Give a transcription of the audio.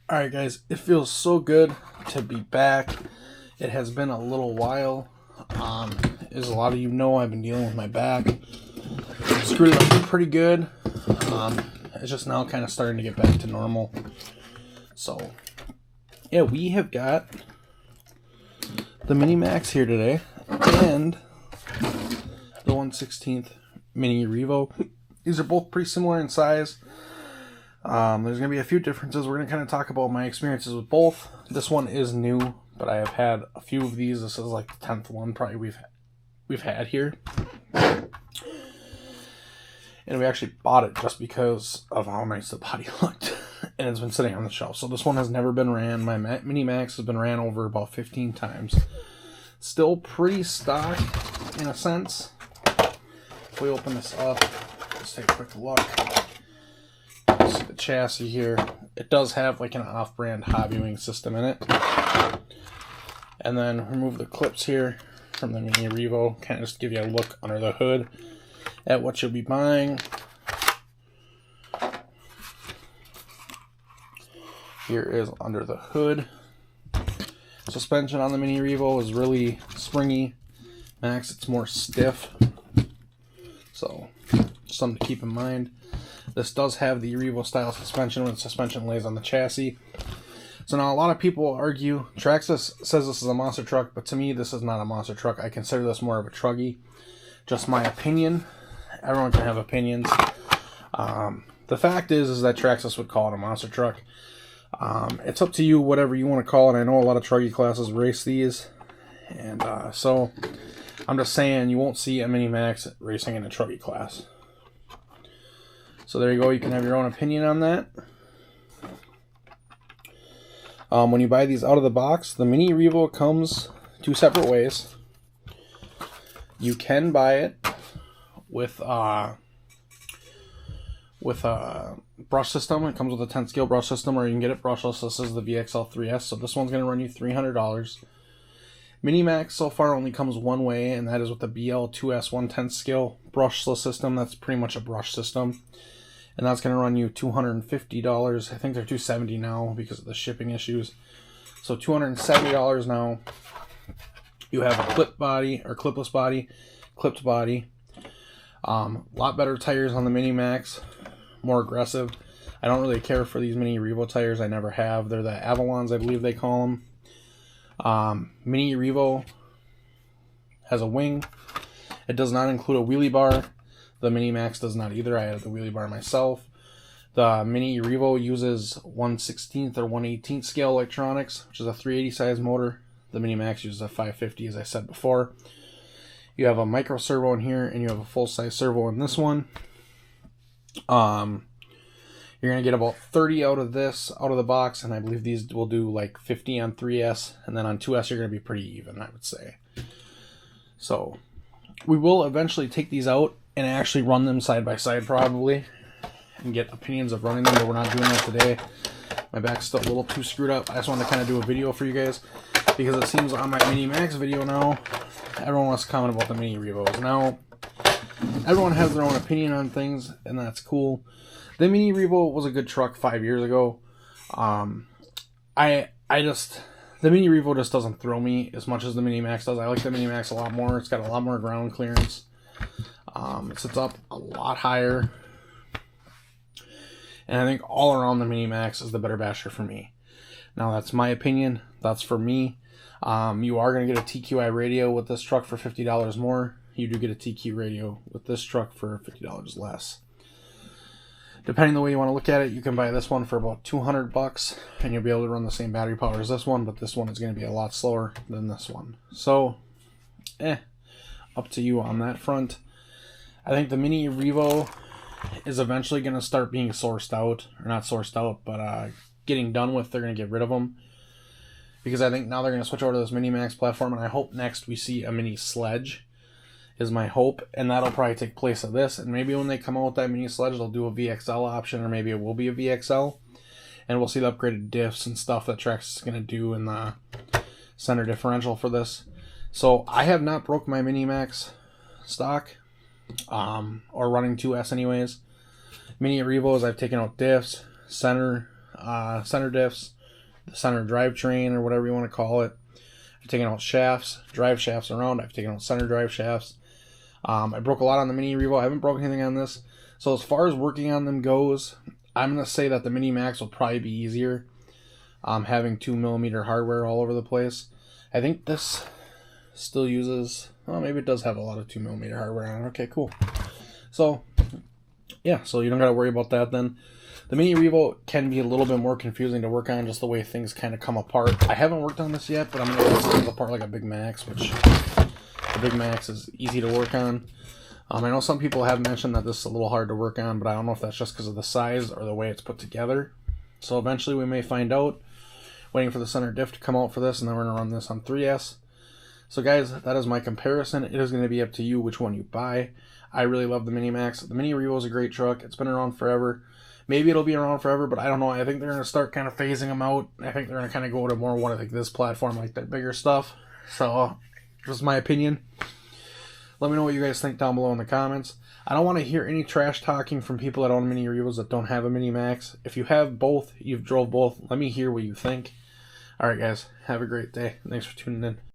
Alright guys, it feels so good to be back. It has been a little while. As a lot of you know, I've been dealing with my back. Screwed it up pretty good. It's just now kind of starting to get back to normal. So, yeah, we have got the Mini Maxx here today. And the 1/16 Mini Revo. These are both pretty similar in size. There's going to be a few differences. We're going to kind of talk about my experiences with both. This one is new, but I have had a few of these. This is like the 10th one probably we've had here. And we actually bought it just because of how nice the body looked. And it's been sitting on the shelf. So this one has never been ran. My Mini Maxx has been ran over about 15 times. Still pretty stock in a sense. If we open this up, let's take a quick look. See the chassis here. It does have like an off-brand hobbying system in it. And then remove the clips here from the Mini Revo. Kind of just give you a look under the hood at what you'll be buying. Here is under the hood. Suspension on the Mini Revo is really springy. Maxx, it's more stiff. So, something to keep in mind. This does have the Revo style suspension when the suspension lays on the chassis. So now a lot of people argue, Traxxas says this is a monster truck, but to me this is not a monster truck. I consider this more of a truggy. Just my opinion. Everyone can have opinions. The fact is that Traxxas would call it a monster truck. It's up to you, whatever you want to call it. I know a lot of truggy classes race these. And so I'm just saying you won't see a Mini Maxx racing in a truggy class. So there you go. You can have your own opinion on that. When you buy these out of the box, the Mini Revo comes two separate ways. You can buy it with a brush system. It comes with a 10 scale brush system, or you can get it brushless. This is the VXL 3S, so this one's going to run you $300. Mini Maxx so far only comes one way, and that is with the BL2S 1/10 scale brushless system. That's pretty much a brush system. And that's going to run you $250. I think they're $270 now because of the shipping issues. So $270 now. You have a clip body, or clipless body, clipped body. A lot better tires on the Mini Maxx. More aggressive. I don't really care for these Mini Revo tires. I never have. They're the Avalons, I believe they call them. Mini Revo has a wing. It does not include a wheelie bar. The Mini Maxx does not either. I have the wheelie bar myself. The Mini Revo uses 1/16 or 1/18 scale electronics, which is a 380 size motor. The Mini Maxx uses a 550, as I said before. You have a micro servo in here, and you have a full size servo in this one. You're going to get about 30 out of this, out of the box, and I believe these will do like 50 on 3S, and then on 2S you're going to be pretty even, I would say. So, we will eventually take these out and actually run them side by side probably, and get opinions of running them, but we're not doing that today. My back's still a little too screwed up. I just wanted to kind of do a video for you guys, because it seems on my Mini Maxx video now, everyone wants to comment about the Mini Revos. Now, everyone has their own opinion on things, and that's cool. The Mini Revo was a good truck 5 years ago. The Mini Revo just doesn't thrill me as much as the Mini Maxx does. I like the Mini Maxx a lot more. It's got a lot more ground clearance. It sits up a lot higher. And I think all around the Mini Maxx is the better basher for me. Now, that's my opinion. That's for me. You are going to get a TQI radio with this truck for $50 more. You do get a TQ radio with this truck for $50 less. Depending on the way you want to look at it, you can buy this one for about $200, and you'll be able to run the same battery power as this one, but this one is going to be a lot slower than this one. So, up to you on that front. I think the Mini Revo is eventually going to start being sourced out, or not sourced out, but getting done with. They're going to get rid of them, because I think now they're going to switch over to this Mini Maxx platform, and I hope next we see a Mini Sledge, is my hope, and that'll probably take place of this. And maybe when they come out with that Mini Sledge, they'll do a VXL option, or maybe it will be a VXL, and we'll see the upgraded diffs and stuff that Traxxas is going to do in the center differential for this. So I have not broke my Mini Maxx stock, or running 2S anyways. Mini Revos, I've taken out diffs, center diffs, the center drivetrain or whatever you want to call it. I've taken out shafts, drive shafts around. I've taken out center drive shafts. I broke a lot on the Mini Revo. I haven't broken anything on this. So as far as working on them goes, I'm going to say that the Mini Maxx will probably be easier. Having 2mm hardware all over the place. I think this still uses, well, maybe it does have a lot of 2mm hardware on it. Okay, cool. So, yeah, so you don't got to worry about that then. The Mini Revo can be a little bit more confusing to work on, just the way things kind of come apart. I haven't worked on this yet, but I'm going to get this apart like a Big Maxx, which the Big Maxx is easy to work on. I know some people have mentioned that this is a little hard to work on, but I don't know if that's just because of the size or the way it's put together. So eventually we may find out. Waiting for the center diff to come out for this, and then we're going to run this on 3S. So guys, that is my comparison. It is going to be up to you which one you buy. I really love the Mini Maxx. The Mini Revo is a great truck. It's been around forever. Maybe it'll be around forever, but I don't know. I think they're going to start kind of phasing them out. I think they're going to kind of go to more one like this platform, like their bigger stuff. So, just my opinion. Let me know what you guys think down below in the comments. I don't want to hear any trash talking from people that own Mini Revos that don't have a Mini Maxx. If you have both, you've drove both, let me hear what you think. Alright guys, have a great day. Thanks for tuning in.